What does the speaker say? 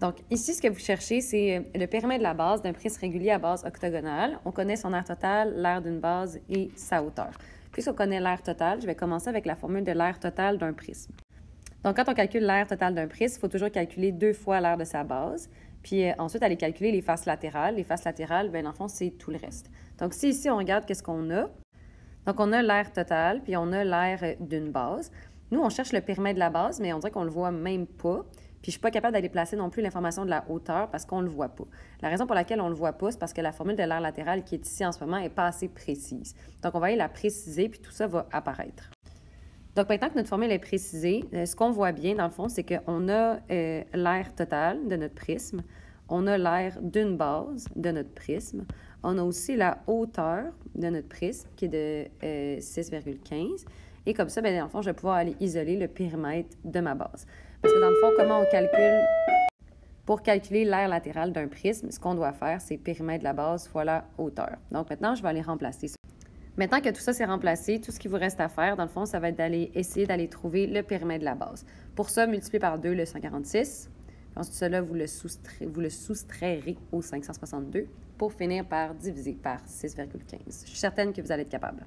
Donc, ici, ce que vous cherchez, c'est le périmètre de la base d'un prisme régulier à base octogonale. On connaît son aire totale, l'aire d'une base et sa hauteur. Puisqu'on connaît l'aire totale, je vais commencer avec la formule de l'aire totale d'un prisme. Donc, quand on calcule l'aire totale d'un prisme, il faut toujours calculer 2 fois l'aire de sa base. Puis ensuite, aller calculer les faces latérales. Les faces latérales, bien, dans le fond, c'est tout le reste. Donc, si ici, on regarde qu'est-ce qu'on a. Donc, on a l'aire totale, puis on a l'aire d'une base. Nous, on cherche le périmètre de la base, mais on dirait qu'on ne le voit même pas. Puis, je ne suis pas capable d'aller placer non plus l'information de la hauteur parce qu'on ne le voit pas. La raison pour laquelle on ne le voit pas, c'est parce que la formule de l'aire latérale qui est ici en ce moment n'est pas assez précise. Donc, on va aller la préciser, puis tout ça va apparaître. Donc, maintenant que notre formule est précisée, ce qu'on voit bien, dans le fond, c'est qu'on a l'aire totale de notre prisme, on a l'aire d'une base de notre prisme, on a aussi la hauteur de notre prisme, qui est de 6,15. Et comme ça, bien, dans le fond, je vais pouvoir aller isoler le périmètre de ma base. Parce que dans le fond, comment on calcule? Pour calculer l'aire latérale d'un prisme, ce qu'on doit faire, c'est périmètre de la base fois la hauteur. Donc, maintenant, je vais aller remplacer ça. Maintenant que tout ça s'est remplacé, tout ce qui vous reste à faire, dans le fond, ça va être essayer d'aller trouver le périmètre de la base. Pour ça, multipliez par 2 le 146. Ensuite, cela, vous le soustrairez au 562 pour finir par diviser par 6,15. Je suis certaine que vous allez être capable.